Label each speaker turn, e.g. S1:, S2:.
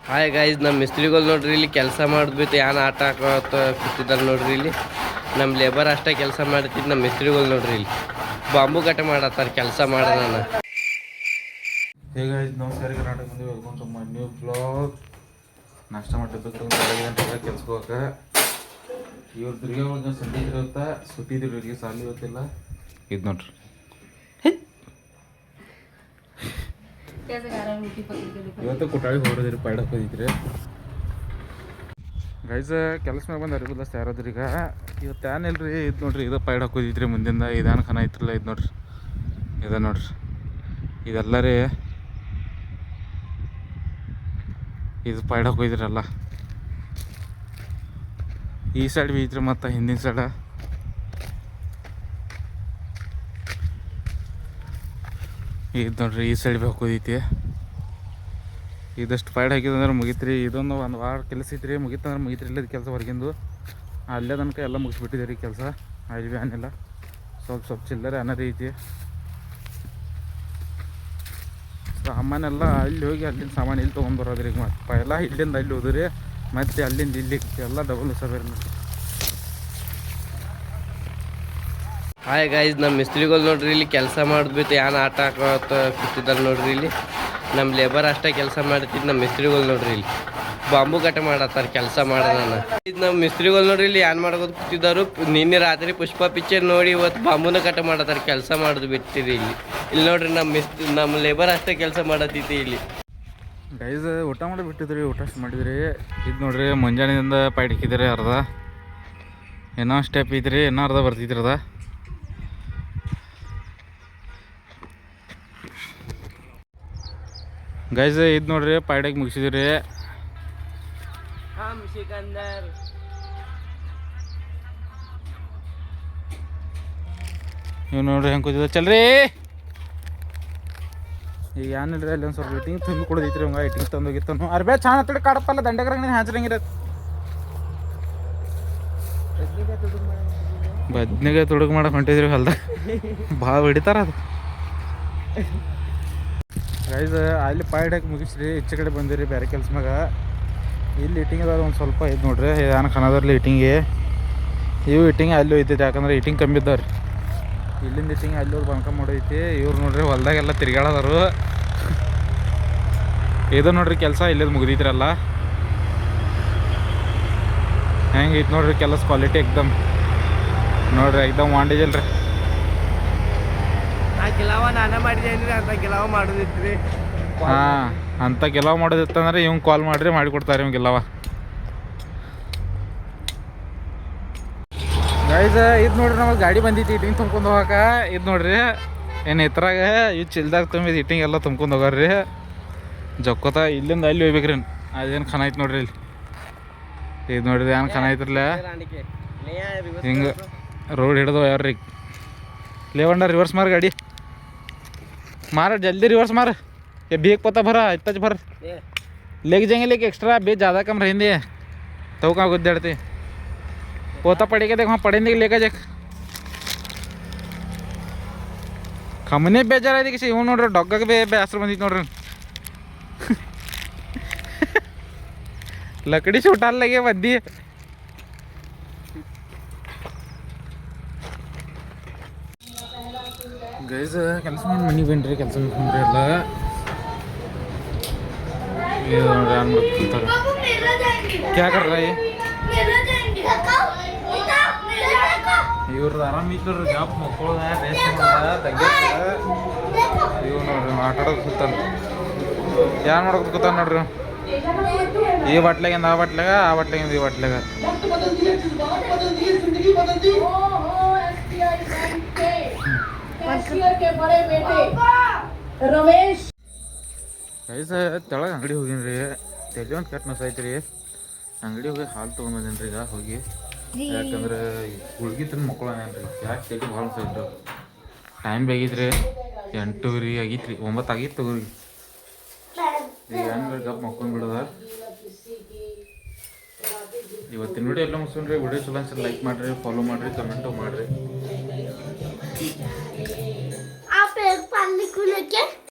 S1: Hi guys, ನಮ್ಮ ಮಿಸ್ತ್ರಿಗಳು ನೋಡ್ರಿ ಇಲ್ಲಿ ಕೆಲಸ ಮಾಡಿಬಿಟ್ಟು ಯಾನ್ ಆಟ ಹಾಕೋತ ಕೂತಿದ್ದಾರೆ ನೋಡ್ರಿ. ಇಲ್ಲಿ ನಮ್ಮ ಲೇಬರ್ ಅಷ್ಟೇ ಕೆಲಸ ಮಾಡ್ತಿದ್ದು, ನಮ್ಮ ಮಿಸ್ತ್ರಿಗಳು ನೋಡ್ರಿ ಇಲ್ಲಿ ಬಾಂಬು ಕಟ್ಟೆ ಮಾಡತ್ತಾರೆ ಕೆಲಸ ಮಾಡೋಣ.
S2: ಹೇಗ ನಮಸ್ಕಾರ ಕರ್ನಾಟಕ ಮಂದಿ, welcome to my new blog. ನಾಷ್ಟ ಮಾಡಿರ್ಬೇಕು ಕೆಲ್ಸಕ್ಕೆ ಹೋಗಕ್ಕೆ. ಇವ್ರು ತಿರ್ಗಿ ಒಳಗೆ ಸಂಡೆ ಇರುತ್ತೆ, ಸುಟ್ಟಿದ್ರು ಇವ್ರಿಗೆ ಸಾಲಿ ಇವತ್ತಿಲ್ಲ. ಇದು ನೋಡ್ರಿ ಇವತ್ತು ಕುಟಾಳಿ ಹೊರದ್ರಿ ಪೈಡಕ್ಕೆ ಹೋಗಿದ್ರಿ ಗೈಸ್. ಕೆಲಸ ಮ್ಯಾಗ ಬಂದು ಅರಿಬಲ್ಲ ಯಾರಾದ್ರಿ. ಈಗ ಇವತ್ತು ಏನಿಲ್ರಿ, ಇದು ನೋಡ್ರಿ, ಇದು ಪೈಡ್ ಹಾಕೋದಿದ್ರಿ ಮುಂದಿಂದ. ಇದೇನು ಖನ ಐತ್ರಲ್ಲ, ಇದು ನೋಡ್ರಿ, ಇದೆ ನೋಡ್ರಿ, ಇದೆಲ್ಲ ರೀ ಇದು ಪೈಡ್ ಹಾಕೋದಿದ್ರಲ್ಲ. ಈ ಸೈಡ್ ಬಿ ಐತ್ರಿ, ಮತ್ತು ಹಿಂದಿನ ಸೈಡ ಇದು ನೋಡ್ರಿ, ಈ ಸೈಡ್ ಭೀ ಹಾಕೋದೈತಿ. ಇದಷ್ಟು ಪೈಡ್ ಹಾಕಿದಂದ್ರೆ ಮುಗಿತ್ರಿ. ಇದೊಂದು ಒಂದು ವಾರ ಕೆಲಸ ಐತ್ರಿ, ಮುಗಿತಂದ್ರೆ ಮುಗಿತ್ರಿ. ಇಲ್ಲದ ಕೆಲಸ ಹೊರಗಿಂದು ಅಲ್ಲೇ ತನಕ ಎಲ್ಲ ಮುಗಿಸ್ಬಿಟ್ಟಿದೆ ರೀ ಕೆಲಸ. ಅಲ್ಲಿ ಭೀ ಏನಿಲ್ಲ, ಸ್ವಲ್ಪ ಚಿಲ್ಲರೆ ಅನ್ನೋದು ಐತಿ. ಸಾಮಾನೆಲ್ಲ ಅಲ್ಲಿ ಹೋಗಿ ಅಲ್ಲಿಂದ ಸಾಮಾನು ಇಲ್ಲಿ ತೊಗೊಂಡ್ಬರೋದ್ರಿ. ಮತ್ತು ಎಲ್ಲ ಇಲ್ಲಿಂದ ಅಲ್ಲಿ ಹೋದ್ರಿ, ಮತ್ತು ಅಲ್ಲಿಂದ ಇಲ್ಲಿ ಎಲ್ಲ ಡಬಲ್ ಸಬೇರಿ ನೋಡಿ.
S1: ಹಾಯ್ ಗೈಸ್, ನಮ್ಮ ಮಿಸ್ತ್ರಿಗಳು ನೋಡ್ರಿ ಇಲ್ಲಿ ಕೆಲಸ ಮಾಡಿಬಿಟ್ಟು ಯಾನ್ ಆಟ ಹಾಕೋತ ಕೂತಿದ್ದಾರೆ ನೋಡ್ರಿ. ಇಲ್ಲಿ ನಮ್ಮ ಲೇಬರ್ ಅಷ್ಟೇ ಕೆಲಸ ಮಾಡ್ತಿದ್ದು, ನಮ್ಮ ಮಿಸ್ತ್ರಿಗಳು ನೋಡ್ರಿ ಇಲ್ಲಿ ಬಾಂಬು ಕಟ್ಟೆ ಮಾಡತ್ತಾರೆ ಕೆಲಸ ಮಾಡೋಣ. ಇದು ನಮ್ಮ ಮಿಸ್ತ್ರಿಗಳು ನೋಡ್ರಿ ಇಲ್ಲಿ ಯಾನ್ ಮಾಡೋದು ಕೂತಿದ್ದಾರೆ. ನಿನ್ನೆ ರಾತ್ರಿ ಪುಷ್ಪ ಪಿಕ್ಚರ್ ನೋಡಿ ಇವತ್ತು ಬಾಂಬುನ ಕಟ್ಟೆ ಮಾಡತ್ತಾರೆ ಕೆಲಸ ಮಾಡೋದು ಬಿಟ್ಟಿರಿ. ಇಲ್ಲಿ ನೋಡ್ರಿ, ನಮ್ಮ ಲೇಬರ್ ಅಷ್ಟೇ ಕೆಲಸ ಮಾಡತ್ತೈತಿ ಇಲ್ಲಿ.
S2: ಗೈಸ್ ಊಟ ಮಾಡಿ ಬಿಟ್ಟಿದ್ರಿ, ಊಟ ಮಾಡಿದ್ರಿ. ಇದು ನೋಡ್ರಿ, ಮುಂಜಾನೆಯಿಂದ ಪೈಡ್ ಹಾಕಿದ್ರಿ. ಅರ್ಧ ಏನೋ ಸ್ಟೆಪ್ ಐತ್ರಿ, ಇನ್ನೂ ಅರ್ಧ ಬರ್ತಿದ್ರಿ. ಅದ ಗೈಸ್ ಇದು ನೋಡ್ರಿ, ಪೈಡಾಗಿ ಮುಗಿಸಿದ್ರಿ. ನೀವು ನೋಡ್ರಿ ಹೆಂಗೆ ಕೂತಿದ್ದ ಚಲ್ರಿ. ಈಗ ಏನಿಲ್ರಿ, ಅಲ್ಲಿ ಒಂದು ಸ್ವಲ್ಪ ಇಟ್ಟಿಂಗ್ ತುಂಬಿ ಕೊಡೋದೈತ್ರಿ. ಹಂಗೆ ಇಟ್ಟಿಂಗ್ ತಂದೋಗಿತ್ತು. ಅರ್ಬೇ ಚಾಣ ಹತ್ತಿರ ಕಾಡಪ್ಪಲ್ಲ ದಂಡೆಗ್ರಾಗ ನೀನು ಹಾಂಚ್ರಂಗಿರತ್ತೆ. ಬದ್ನಿಗೆ ತುಡುಗು ಮಾಡಕ್ಕೆ ಹೊಂಟಿದ್ರಿ ಹೊಲ್ದಾಗ, ಭಾಳ ಹೊಡಿತಾರ ಅದು. ಗೈಸ್ ಅಲ್ಲಿ ಪೈಡ್ ಹಾಕಿ ಮುಗಿಸ್ರಿ, ಈಚೆ ಕಡೆ ಬಂದಿರಿ ಬೇರೆ ಕೆಲ್ಸ ಮ್ಯಾಗ. ಇಲ್ಲಿ ಇಟ್ಟಿಂಗ್ ಅದಾರ ಒಂದು ಸ್ವಲ್ಪ. ಇದು ನೋಡ್ರಿ, ಏನು ಖಾನದಲ್ಲಿ ಇಟ್ಟಿಂಗಿ ಇವು ಇಟ್ಟಿಂಗ್ ಅಲ್ಲಿ ಹೋಯ್ತೈತಿ. ಯಾಕಂದ್ರೆ ಇಟ್ಟಿಂಗ್ ಕಮ್ಮಿ ಇದ್ದಾವ್ರಿ. ಇಲ್ಲಿಂದ ಇಟ್ಟಿಂಗ್ ಅಲ್ಲಿ ಹೋಗಿ ಬಂಕ ಮಾಡೈತಿ. ಇವ್ರು ನೋಡ್ರಿ ಹೊಲ್ದಾಗೆಲ್ಲ ತಿರ್ಗಾಡೋದಾರು. ಇದು ನೋಡ್ರಿ ಕೆಲಸ ಇಲ್ಲಿದ್ದು ಮುಗಿದೈತ್ರಲ್ಲ. ಹೆಂಗೆ ಐತೆ ನೋಡ್ರಿ ಕೆಲಸ ಕ್ವಾಲಿಟಿ ಎಕ್ದಮ್ ನೋಡ್ರಿ, ಎಕ್ದಮ್ ವಾಂಡೇಜ್ ಅಲ್ರಿ.
S1: ಗಿಲಾವ ನಾನೇ ಮಾಡಿದೇನ್ರಿ, ಅಂತ ಗಿಲಾವ ಮಾಡೋದಿತ್ರಿ.
S2: ಹಾಂ, ಅಂತ ಗಿಲಾವ ಮಾಡೋದಿತ್ತಂದ್ರೆ ಇವ್ಗೆ ಕಾಲ್ ಮಾಡಿರಿ, ಮಾಡಿಕೊಡ್ತಾರೆ ಇವ್ಗೆ ಗಿಲಾವ. ಗೈಸ್ ಇದು ನೋಡ್ರಿ, ನಮಗೆ ಗಾಡಿ ಬಂದಿತ್ತು ಇಟ್ಟಿಂಗ್ ತುಂಬ್ಕೊಂಡು ಹೋಗಕ್ಕೆ. ಇದು ನೋಡ್ರಿ, ಏನು ಎತ್ತರಾಗ ಇವು ಚಿಲ್ದಾಗ ತುಂಬಿದ ಇಟ್ಟಿಂಗ್ ಎಲ್ಲ ತುಂಬ್ಕೊಂಡು ಹೋಗಾರ್ರಿ. ಜಕ್ಕೋತ ಇಲ್ಲಿಂದ ಅಲ್ಲಿ ಹೋಗ್ಬೇಕ್ರಿ. ಅದೇನು ಖಾನ ಐತೆ ನೋಡ್ರಿ. ಇಲ್ಲಿ ಇದು ನೋಡ್ರಿ, ಏನು ಖಾನ ಐತ್ರಲ್ಲ. ಹಿಂಗೆ ರೋಡ್ ಹಿಡಿದು ಯಾರ್ರಿ लेवंड रिवर्स मार गाड़ी मार जल्दी रिवर्स मार. ये भी एक पता भरा इतना भर लेके जाएंगे, लेके एक्स्ट्रा बेच ज़्यादा कम रहेंगे तो कहाँ गुद्दड़ते पोता पड़ेगा. देख वहाँ पड़ेंगे लेकर जाए खमने बेजार है किसी इवन नोड्री डॉग बे बेसर बंदी नोड्री. लकड़ी से उठाने लगे बद्दी. ಗೈಸ್ ಕೆಲಸ ಮಾಡಿ ಮನೆಗೆ ಬನ್ನಿರಿ, ಕೆಲಸ ಮಾಡ್ಕೊಂಡ್ರಿ ಎಲ್ಲ. ಕ್ಯಾ ಕರ್ ರಹ ಇವ್ರದ್ದು ಆರಾಮ ಐತಿ ನೋಡ್ರಿ. ಜಾಬ್ ಮಕ್ಕಳದ ರೇಸ್ಟ್ ಮಾಡೋದ ತಂಗಿ ಇವ್ ನೋಡ್ರಿ ಆಟ ಆಡೋದು ಕೂತಾನ. ಯಾರು ಮಾಡೋದು ಕೂತಾನ ನೋಡ್ರಿ. ಈ ಬಟ್ಲಾಗಿಂದ ಆ ಬಟ್ಲಾಗ, ಆ ಬಟ್ಲಾಗಿಂದ ಈ ಬಟ್ಲಾಗ. ಗೈಸ್ ತೆಳಗೆ ಅಂಗಡಿ ಹೋಗಿನ್ರಿ, ತೆಲಿ ಒಂದು ಕೆಟ್ಟ ಮಸ ಐತ್ರಿ. ಅಂಗಡಿ ಹೋಗಿ ಹಾಲು ತೊಗೊಂಬಂದೇನ್ರಿ ಈಗ ಹೋಗಿ. ಯಾಕಂದ್ರೆ ಹುಡುಗಿ ತಂದು ಮಕ್ಕಳೇನ್ರಿ, ಯಾಕೆ ತೆಲಿ ಭಾಳ ಮಸ ಐತ್ರಿ. ಟೈಮ್ ಬೇಗಿದ್ರಿ 8:30 ಆಗೈತ್ರಿ, 9 ಆಗಿತ್ತು ತಗೋರಿ. ಈಗ ಏನ್ರಿ ಗಪ್ ಮಕ್ಕೊಂಡು ಬಿಡೋದ. ಇವತ್ತಿನ ವಿಡಿಯೋ ಎಲ್ಲ ಮುಗಿಸ್ಕೊಂಡ್ರಿ. ವಿಡಿಯೋ ಚಲೋ ಅನ್ಸರ್ ಲೈಕ್ ಮಾಡಿರಿ, ಫಾಲೋ ಮಾಡಿರಿ, ಕಮೆಂಟು ಮಾಡಿರಿ.